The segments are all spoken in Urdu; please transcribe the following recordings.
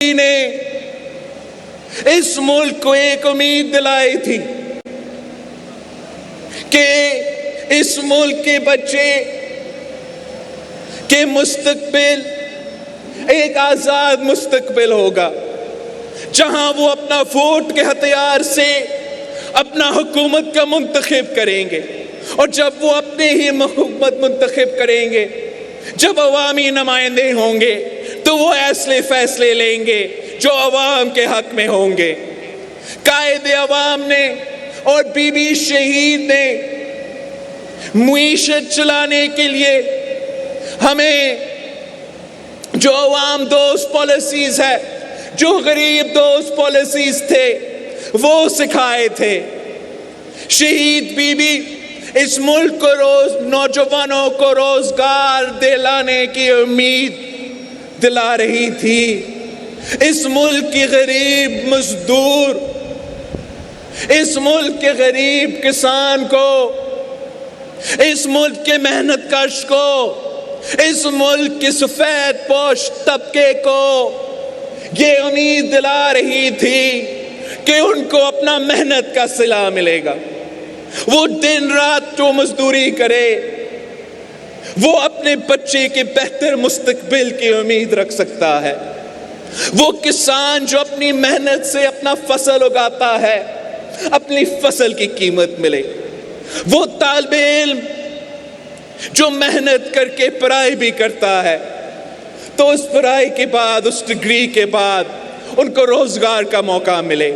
نے اس ملک کو ایک امید دلائی تھی کہ اس ملک کے بچے کے مستقبل ایک آزاد مستقبل ہوگا، جہاں وہ اپنا ووٹ کے ہتھیار سے اپنا حکومت کا منتخب کریں گے، اور جب وہ اپنے ہی حکومت منتخب کریں گے، جب عوامی نمائندے ہوں گے تو وہ ایسے فیصلے لیں گے جو عوام کے حق میں ہوں گے۔ قائد عوام نے اور بی بی شہید نے معیشت چلانے کے لیے ہمیں جو عوام دوست پالیسیز ہے، جو غریب دوست پالیسیز تھے، وہ سکھائے تھے۔ شہید بی بی اس ملک کو نوجوانوں کو روزگار دلانے کی امید دلا رہی تھی۔ اس ملک کی غریب مزدور، اس ملک کے غریب کسان کو، اس ملک کے محنت کش کو، اس ملک کے سفید پوش طبقے کو یہ امید دلا رہی تھی کہ ان کو اپنا محنت کا صلہ ملے گا۔ وہ دن رات جو مزدوری کرے، وہ اپنے بچے کے بہتر مستقبل کی امید رکھ سکتا ہے۔ وہ کسان جو اپنی محنت سے اپنا فصل اگاتا ہے، اپنی فصل کی قیمت ملے۔ وہ طالب علم جو محنت کر کے پڑھائی بھی کرتا ہے، تو اس پڑھائی کے بعد، اس ڈگری کے بعد ان کو روزگار کا موقع ملے۔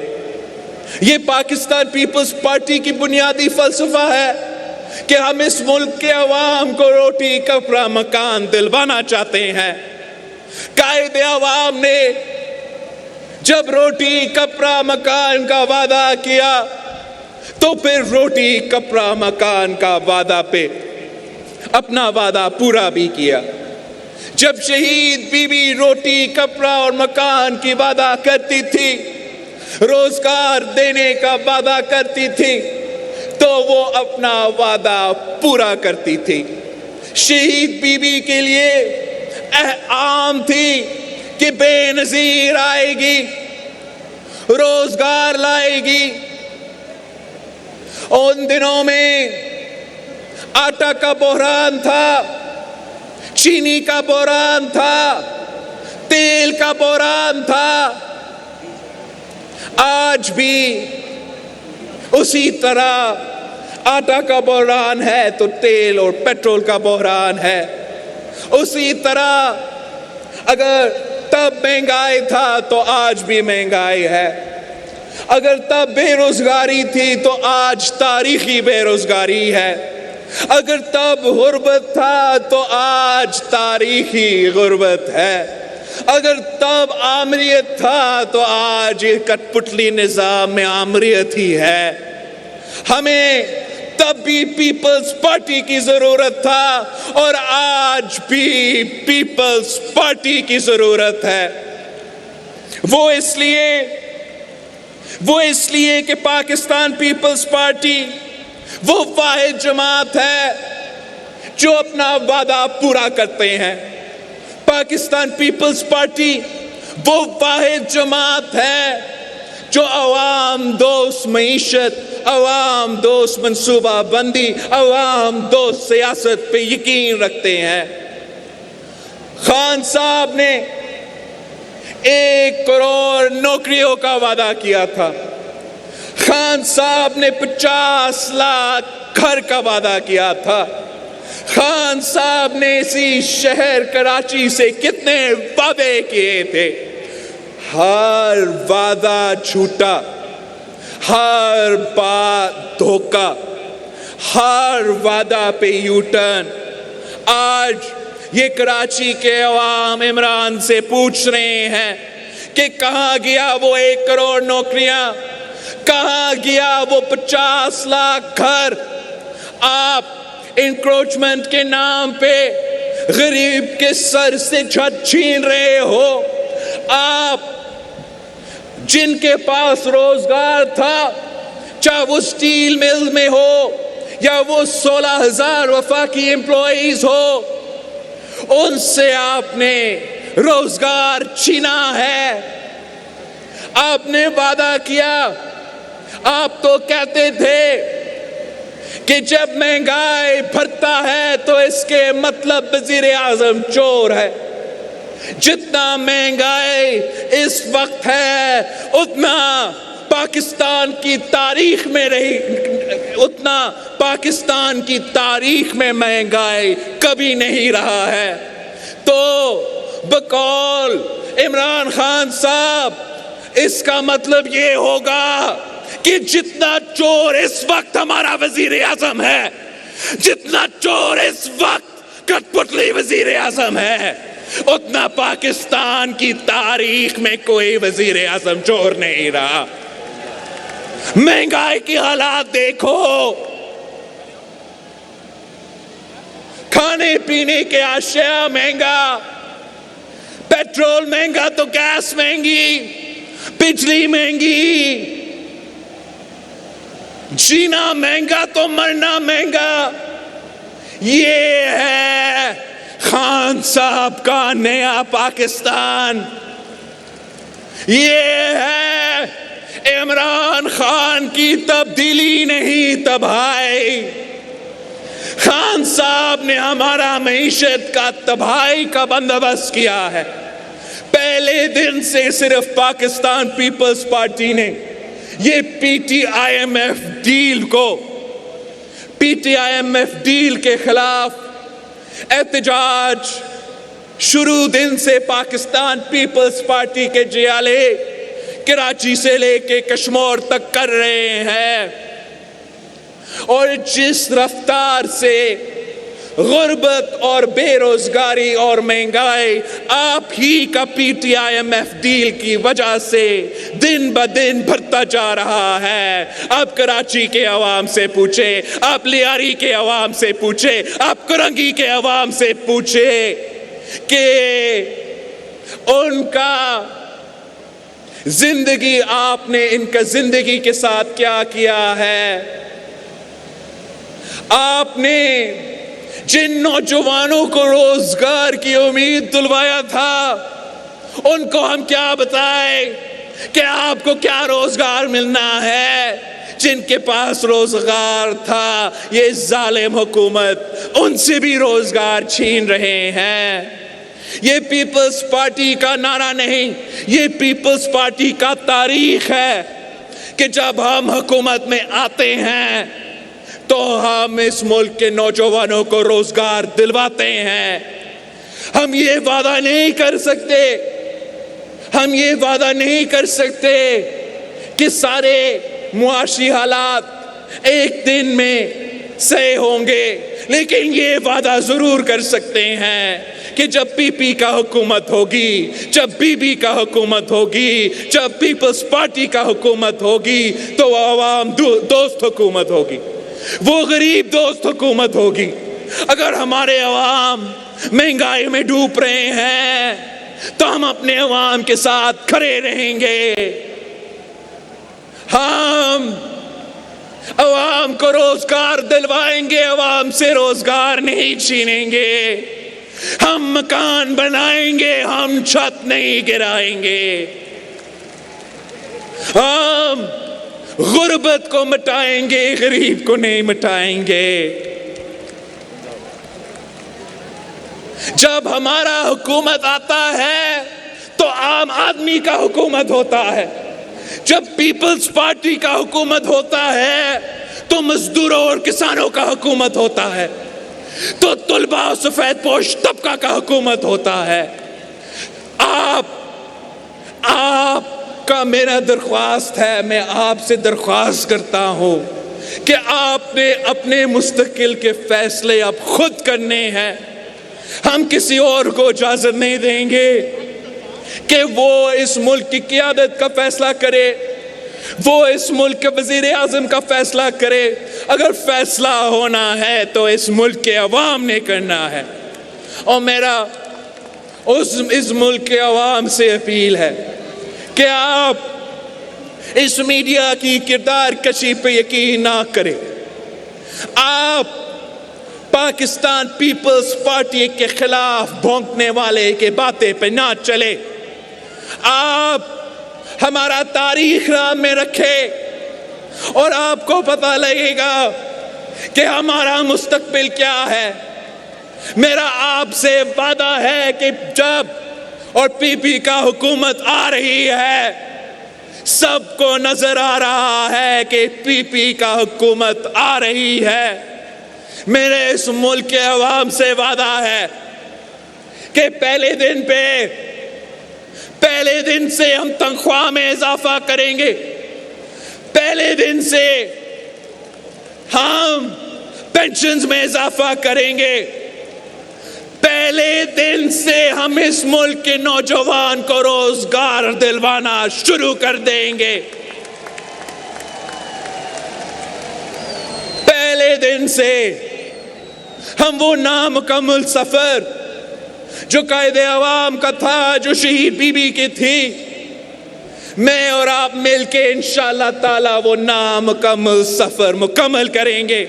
یہ پاکستان پیپلز پارٹی کی بنیادی فلسفہ ہے کہ ہم اس ملک کے عوام کو روٹی کپڑا مکان دلوانا چاہتے ہیں۔ قائد عوام نے جب روٹی کپڑا مکان کا وعدہ کیا تو پھر روٹی کپڑا مکان کا وعدہ پہ اپنا وعدہ پورا بھی کیا۔ جب شہید بی بی روٹی کپڑا اور مکان کی وعدہ کرتی تھی، روزگار دینے کا وعدہ کرتی تھی، تو وہ اپنا وعدہ پورا کرتی تھی۔ شہید بی بی کے لیے عام تھی کہ بے نظیر آئے گی، روزگار لائے گی۔ ان دنوں میں آٹا کا بحران تھا، چینی کا بحران تھا، تیل کا بحران تھا۔ آج بھی اسی طرح آٹا کا بحران ہے تو تیل اور پیٹرول کا بحران ہے۔ اسی طرح اگر تب مہنگائی تھا تو آج بھی مہنگائی ہے۔ اگر تب بے روزگاری تھی تو آج تاریخی بے روزگاری ہے۔ اگر تب غربت تھا تو آج تاریخی غربت ہے۔ اگر تب آمریت تھا تو آج یہ کٹ پتلی نظام میں آمریت ہی ہے۔ ہمیں تب بھی پیپلز پارٹی کی ضرورت تھا اور آج بھی پیپلز پارٹی کی ضرورت ہے۔ وہ اس لیے کہ پاکستان پیپلز پارٹی وہ واحد جماعت ہے جو اپنا وعدہ پورا کرتے ہیں۔ پاکستان پیپلز پارٹی وہ واحد جماعت ہے جو عوام دوست معیشت، عوام دوست منصوبہ بندی، عوام دوست سیاست پہ یقین رکھتے ہیں۔ خان صاحب نے 1 کروڑ نوکریوں کا وعدہ کیا تھا۔ خان صاحب نے 50 لاکھ گھر کا وعدہ کیا تھا۔ خان صاحب نے اسی شہر کراچی سے کتنے وعدے کیے تھے، ہر وعدہ جھوٹا، ہر بات دھوکا، ہر وعدہ پہ یو ٹرن۔ آج یہ کراچی کے عوام عمران سے پوچھ رہے ہیں کہ کہاں گیا وہ 1 کروڑ نوکریاں، کہاں گیا وہ 50 لاکھ گھر؟ آپ انکروچمنٹ کے نام پہ غریب کے سر سے چھت چھین رہے ہو۔ آپ جن کے پاس روزگار تھا، چاہے وہ سٹیل مل میں ہو یا وہ 16,000 وفاقی امپلائیز ہو، ان سے آپ نے روزگار چھینا ہے. آپ نے وعدہ کیا, آپ تو کہتے تھے کہ جب مہنگائی بڑھتا ہے تو اس کے مطلب وزیر اعظم چور ہے. جتنا مہنگائی اس وقت ہے اتنا پاکستان کی تاریخ میں پاکستان کی تاریخ میں مہنگائی کبھی نہیں رہا ہے. تو بقول عمران خان صاحب اس کا مطلب یہ ہوگا کہ جتنا چور اس وقت ہمارا وزیر اعظم ہے, جتنا چور اس وقت کٹ پتلی وزیر اعظم ہے, اتنا پاکستان کی تاریخ میں کوئی وزیر اعظم چور نہیں رہا. مہنگائی کی حالات دیکھو, کھانے پینے کے اشیاء مہنگا, پیٹرول مہنگا تو گیس مہنگی, بجلی مہنگی, جینا مہنگا تو مرنا مہنگا. یہ ہے خان صاحب کا نیا پاکستان. یہ ہے عمران خان کی تبدیلی نہیں تباہی. خان صاحب نے ہمارا معیشت کا تباہی کا بندوبست کیا ہے. پہلے دن سے صرف پاکستان پیپلز پارٹی نے یہ P T I M F deal کے خلاف احتجاج شروع دن سے پاکستان پیپلز پارٹی کے جیالے کراچی سے لے کے کشمیر تک کر رہے ہیں. اور جس رفتار سے غربت اور بے روزگاری اور مہنگائی آپ ہی کا P T I M F deal کی وجہ سے دن بدن بڑھتا جا رہا ہے. آپ کراچی کے عوام سے پوچھے, آپ لیاری کے عوام سے پوچھے, آپ کرنگی کے عوام سے پوچھے کہ ان کا زندگی, آپ نے ان کا زندگی کے ساتھ کیا کیا ہے. آپ نے جن نوجوانوں کو روزگار کی امید دلوایا تھا ان کو ہم کیا بتائیں کہ آپ کو کیا روزگار ملنا ہے. جن کے پاس روزگار تھا یہ ظالم حکومت ان سے بھی روزگار چھین رہے ہیں. یہ پیپلز پارٹی کا نعرہ نہیں, یہ پیپلز پارٹی کا تاریخ ہے کہ جب ہم حکومت میں آتے ہیں تو ہم اس ملک کے نوجوانوں کو روزگار دلواتے ہیں. ہم یہ وعدہ نہیں کر سکتے کہ سارے معاشی حالات ایک دن میں صحیح ہوں گے, لیکن یہ وعدہ ضرور کر سکتے ہیں کہ جب پی پی کا حکومت ہوگی, جب بی بی کا حکومت ہوگی, جب پیپلز پارٹی کا حکومت ہوگی تو وہ عوام دوست حکومت ہوگی, وہ غریب دوست حکومت ہوگی. اگر ہمارے عوام مہنگائی میں ڈوب رہے ہیں تو ہم اپنے عوام کے ساتھ کھڑے رہیں گے. ہم عوام کو روزگار دلوائیں گے, عوام سے روزگار نہیں چھینیں گے. ہم مکان بنائیں گے, ہم چھت نہیں گرائیں گے. ہم غربت کو مٹائیں گے, غریب کو نہیں مٹائیں گے. جب ہمارا حکومت آتا ہے تو عام آدمی کا حکومت ہوتا ہے. جب پیپلز پارٹی کا حکومت ہوتا ہے تو مزدوروں اور کسانوں کا حکومت ہوتا ہے, تو طلباء و سفید پوش طبقہ کا حکومت ہوتا ہے. آپ کا میرا درخواست ہے, میں آپ سے درخواست کرتا ہوں کہ آپ نے اپنے مستقل کے فیصلے اب خود کرنے ہیں. ہم کسی اور کو اجازت نہیں دیں گے کہ وہ اس ملک کی قیادت کا فیصلہ کرے, وہ اس ملک کے وزیر اعظم کا فیصلہ کرے. اگر فیصلہ ہونا ہے تو اس ملک کے عوام نے کرنا ہے. اور میرا اس ملک کے عوام سے اپیل ہے کہ آپ اس میڈیا کی کردار کشی پہ یقین نہ کریں. آپ پاکستان پیپلز پارٹی کے خلاف بھونکنے والے کے باتیں پہ نہ چلے. آپ ہمارا تاریخ نام میں رکھے اور آپ کو پتہ لگے گا کہ ہمارا مستقبل کیا ہے. میرا آپ سے وعدہ ہے کہ جب اور پی پی کا حکومت آ رہی ہے، سب کو نظر آ رہا ہے کہ پی پی کا حکومت آ رہی ہے. میرے اس ملک کے عوام سے وعدہ ہے کہ پہلے دن سے ہم تنخواہ میں اضافہ کریں گے. پہلے دن سے ہم پینشنز میں اضافہ کریں گے. پہلے دن سے ہم اس ملک کے نوجوان کو روزگار دلوانا شروع کر دیں گے. پہلے دن سے ہم وہ نامکمل سفر جو قائد عوام کا تھا، جو شہید بی بی کی تھی، میں اور آپ مل کے انشاءاللہ تعالی وہ نامکمل سفر مکمل کریں گے.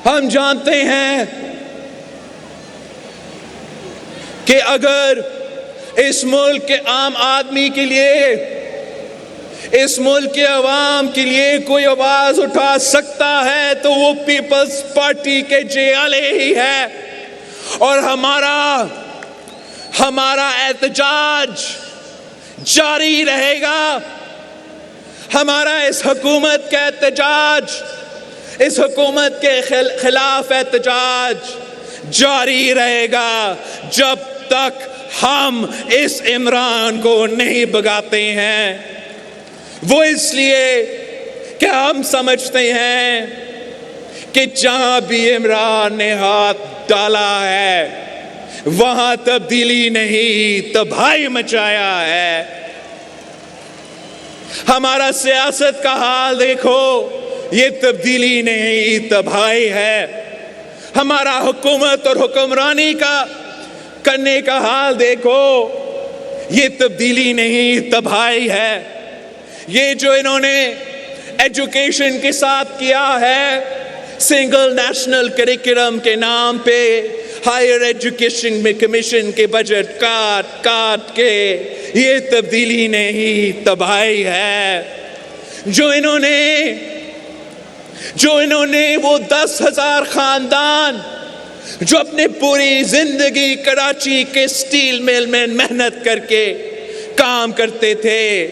ہم جانتے ہیں کہ اگر اس ملک کے عام آدمی کے لیے، اس ملک کے عوام کے لیے کوئی آواز اٹھا سکتا ہے تو وہ پیپلز پارٹی کے جے والے ہی ہے. اور ہمارا احتجاج جاری رہے گا. ہمارا اس حکومت کا احتجاج، اس حکومت کے خلاف احتجاج جاری رہے گا جب تک ہم اس عمران کو نہیں بھگاتے ہیں. وہ اس لیے کہ ہم سمجھتے ہیں کہ جہاں بھی عمران نے ہاتھ ڈالا ہے وہاں تبدیلی نہیں تباہی مچایا ہے. ہمارا سیاست کا حال دیکھو، یہ تبدیلی نہیں تباہی ہے. ہمارا حکومت اور حکمرانی کا کرنے کا حال دیکھو، یہ تبدیلی نہیں تباہی ہے. یہ جو انہوں نے ایجوکیشن کے ساتھ کیا ہے، سنگل نیشنل کریکولم کے نام پہ ہائر ایجوکیشن میں کمیشن کے بجٹ کاٹ کے، یہ تبدیلی نہیں تباہی ہے. جو انہوں نے وہ 10,000 خاندان جو اپنے پوری زندگی کراچی کے سٹیل مل میں محنت کر کے کام کرتے تھے،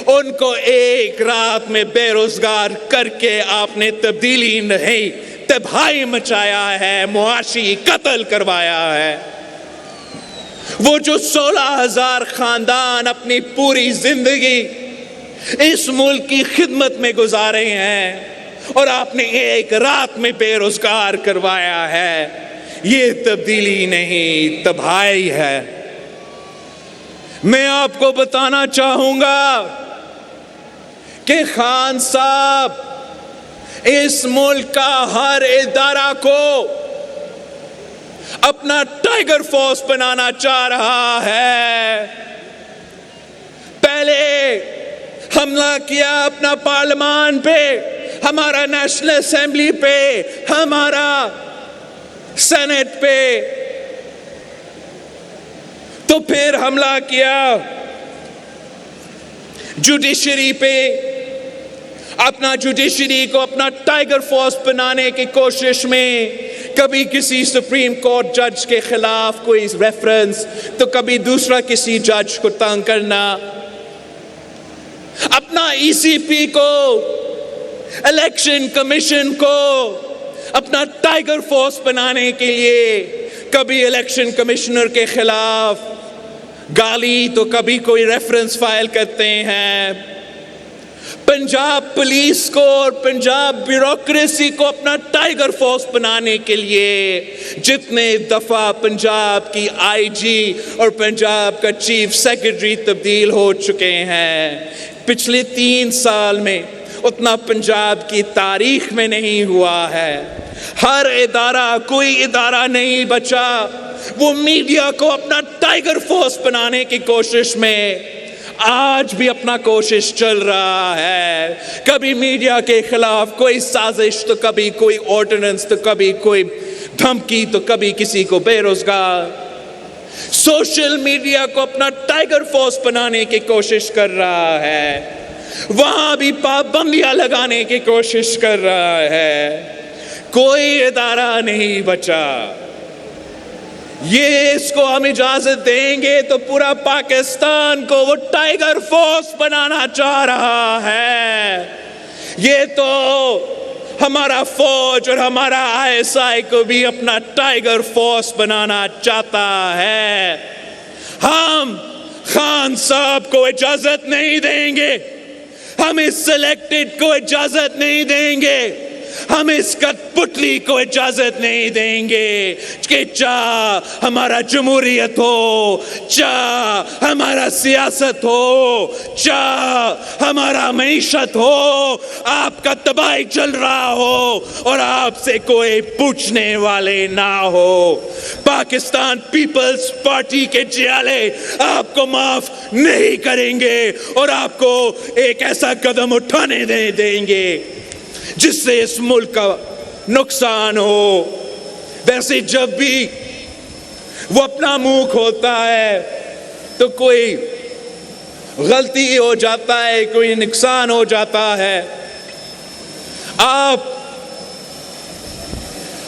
ان کو ایک رات میں بے روزگار کر کے آپ نے تبدیلی نہیں تباہی مچایا ہے، معاشی قتل کروایا ہے. وہ جو 16,000 خاندان اپنی پوری زندگی اس ملک کی خدمت میں گزارے ہیں اور آپ نے ایک رات میں بے روزگار کروایا ہے، یہ تبدیلی نہیں تباہی ہے. میں آپ کو بتانا چاہوں گا کہ خان صاحب اس ملک کا ہر ادارہ کو اپنا ٹائیگر فورس بنانا چاہ رہا ہے. پہلے حملہ کیا اپنا پارلیمان پہ، ہمارا نیشنل اسمبلی پہ، ہمارا سینٹ پہ، تو پھر حملہ کیا جوڈیشری پہ. اپنا جوڈیشری کو اپنا ٹائیگر فورس بنانے کی کوشش میں کبھی کسی سپریم کورٹ جج کے خلاف کوئی ریفرنس، تو کبھی دوسرا کسی جج کو تنگ کرنا. اپنا ای سی پی کو، الیکشن کمیشن کو اپنا ٹائیگر فورس بنانے کے لیے کبھی الیکشن کمشنر کے خلاف گالی تو کبھی کوئی ریفرنس فائل کرتے ہیں. پنجاب پولیس کو اور پنجاب بیوروکریسی کو اپنا ٹائیگر فورس بنانے کے لیے جتنے دفعہ پنجاب کی آئی جی اور پنجاب کا چیف سیکرٹری تبدیل ہو چکے ہیں، پچھلے 3 سال میں اتنا پنجاب کی تاریخ میں نہیں ہوا ہے. ہر ادارہ، کوئی ادارہ نہیں بچا. وہ میڈیا کو اپنا ٹائیگر فورس بنانے کی کوشش میں آج بھی اپنا کوشش چل رہا ہے. کبھی میڈیا کے خلاف کوئی سازش تو کبھی کوئی آرڈیننس تو کبھی کوئی دھمکی تو کبھی کسی کو بے روزگار. سوشل میڈیا کو اپنا ٹائیگر فورس بنانے کی کوشش کر رہا ہے. وہاں بھی پابندیاں لگانے کی کوشش کر رہا ہے. کوئی ادارہ نہیں بچا. یہ اس کو ہم اجازت دیں گے تو پورا پاکستان کو وہ ٹائیگر فورس بنانا چاہ رہا ہے. یہ تو ہمارا فوج اور ہمارا ISI کو بھی اپنا ٹائیگر فورس بنانا چاہتا ہے. ہم خان صاحب کو اجازت نہیں دیں گے. ہم اس سلیکٹڈ کو اجازت نہیں دیں گے. ہم اس کٹپتلی کو اجازت نہیں دیں گے کہ چاہ ہمارا جمہوریت ہو، چاہ ہمارا سیاست ہو، چاہ ہمارا معیشت ہو، آپ کا تباہی چل رہا ہو اور آپ سے کوئی پوچھنے والے نہ ہو. پاکستان پیپلز پارٹی کے جیالے آپ کو معاف نہیں کریں گے اور آپ کو ایک ایسا قدم اٹھانے نہیں دیں گے جس سے اس ملک کا نقصان ہو. ویسے جب بھی وہ اپنا منہ کھولتا ہے تو کوئی غلطی ہو جاتا ہے، کوئی نقصان ہو جاتا ہے.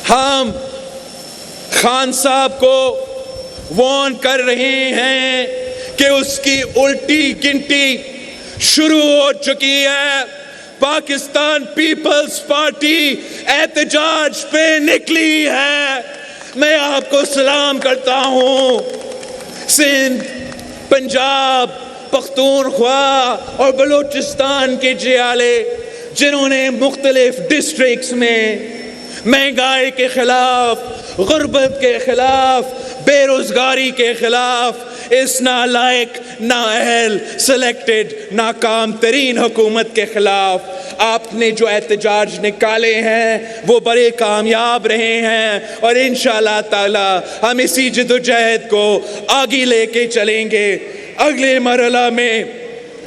ہم خان صاحب کو وارن کر رہے ہیں کہ اس کی الٹی گنتی شروع ہو چکی ہے. پاکستان پیپلز پارٹی احتجاج پہ نکلی ہے. میں آپ کو سلام کرتا ہوں. سندھ، پنجاب، پختونخوا اور بلوچستان کے جیالے جنہوں نے مختلف ڈسٹرکٹس میں مہنگائی کے خلاف، غربت کے خلاف، بے روزگاری کے خلاف، اس نالائق، نااہل، سلیکٹڈ، ناکام ترین حکومت کے خلاف آپ نے جو احتجاج نکالے ہیں وہ بڑے کامیاب رہے ہیں. اور انشاءاللہ تعالی ہم اسی جدوجہد کو آگے لے کے چلیں گے. اگلے مرحلہ میں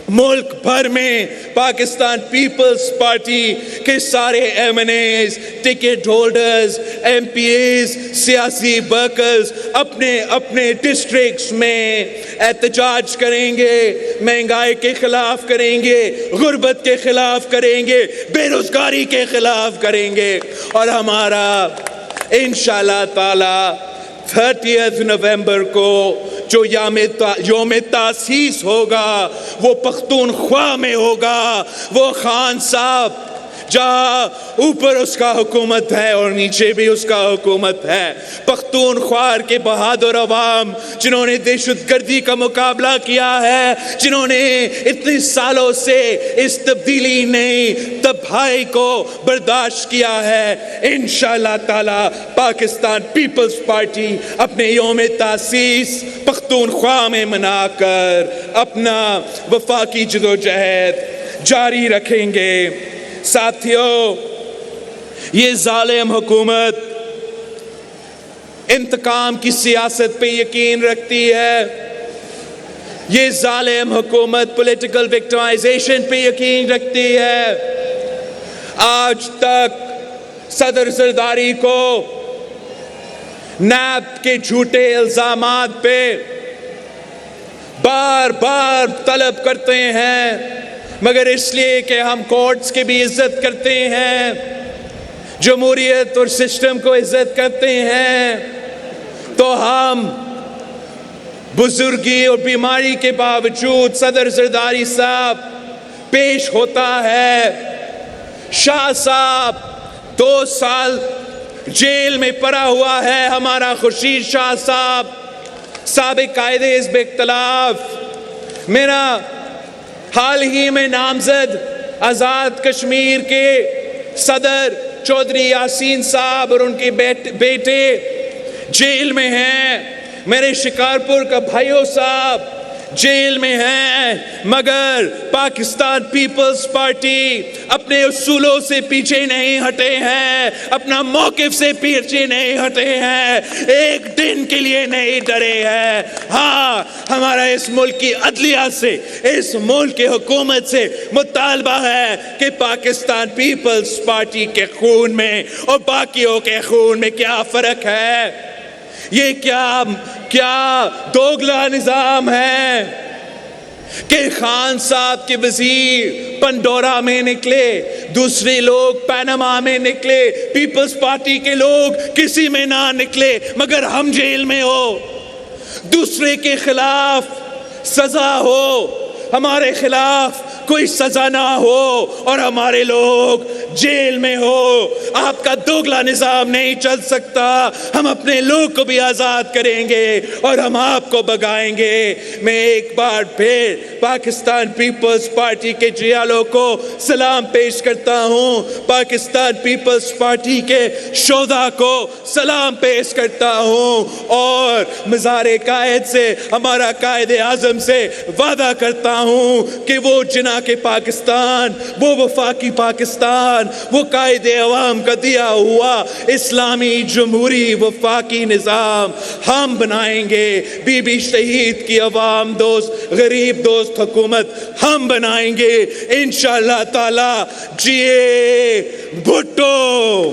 ملک بھر میں پاکستان پیپلز پارٹی کے سارے MNAs، ٹکٹ ہولڈرز، MPAs، سیاسی ورکرز اپنے اپنے ڈسٹرکٹس میں احتجاج کریں گے. مہنگائی کے خلاف کریں گے، غربت کے خلاف کریں گے، بے روزگاری کے خلاف کریں گے. اور ہمارا انشاءاللہ تعالی 30 نومبر کو جو یوم تاسیس ہوگا وہ پختونخوا میں ہوگا. وہ خان صاحب جہاں اوپر اس کا حکومت ہے اور نیچے بھی اس کا حکومت ہے، پختونخوا کے بہادر عوام جنہوں نے دہشت گردی کا مقابلہ کیا ہے، جنہوں نے اتنے سالوں سے اس تبدیلی نہیں تباہی کو برداشت کیا ہے، انشاءاللہ تعالی پاکستان پیپلز پارٹی اپنے یوم تاسیس پختونخوا میں منا کر اپنا وفاقی جدوجہد جاری رکھیں گے. ساتھیوں، یہ ظالم حکومت انتقام کی سیاست پہ یقین رکھتی ہے. یہ ظالم حکومت پولیٹیکل وکٹمائزیشن پہ یقین رکھتی ہے. آج تک صدر زرداری کو نیب کے جھوٹے الزامات پہ بار بار طلب کرتے ہیں، مگر اس لیے کہ ہم کورٹس کی بھی عزت کرتے ہیں، جمہوریت اور سسٹم کو عزت کرتے ہیں، تو ہم بزرگی اور بیماری کے باوجود صدر زرداری صاحب پیش ہوتا ہے. شاہ صاحب 2 سال جیل میں پڑا ہوا ہے. ہمارا خورشید شاہ صاحب سابق قائد حزب اختلاف، میرا حال ہی میں نامزد آزاد کشمیر کے صدر چودھری یاسین صاحب اور ان کے بیٹے جیل میں ہیں. میرے شکارپور کا بھائیو صاحب جیل میں ہیں، مگر پاکستان پیپلز پارٹی اپنے اصولوں سے پیچھے نہیں ہٹے ہیں، اپنا موقف سے پیچھے نہیں ہٹے ہیں، ایک دن کے لیے نہیں ڈرے ہیں۔ ہاں، ہمارا اس ملک کی عدلیہ سے، اس ملک کی حکومت سے مطالبہ ہے کہ پاکستان پیپلز پارٹی کے خون میں اور باقیوں کے خون میں کیا فرق ہے؟ یہ کیا دوگلا نظام ہے کہ خان صاحب کے وزیر پنڈورا میں نکلے، دوسرے لوگ پیناما میں نکلے، پیپلز پارٹی کے لوگ کسی میں نہ نکلے، مگر ہم جیل میں ہو، دوسرے کے خلاف سزا ہو، ہمارے خلاف کوئی سزا نہ ہو اور ہمارے لوگ جیل میں ہو۔ آپ کا دوگلا نظام نہیں چل سکتا۔ ہم اپنے لوگ کو بھی آزاد کریں گے اور ہم آپ کو بگائیں گے۔ میں ایک بار پھر پاکستان پیپلز پارٹی کے جیالوں کو سلام پیش کرتا ہوں، پاکستان پیپلز پارٹی کے شہداء کو سلام پیش کرتا ہوں، اور مزار قائد سے، ہمارا قائد اعظم سے وعدہ کرتا ہوں کہ وہ جناح کے پاکستان، وہ وفاقی پاکستان، وہ قائد عوام کا دیا ہوا اسلامی جمہوری وفاقی نظام ہم بنائیں گے۔ بی بی شہید کی عوام دوست، غریب دوست حکومت ہم بنائیں گے انشاءاللہ تعالی۔ جیے بھٹو۔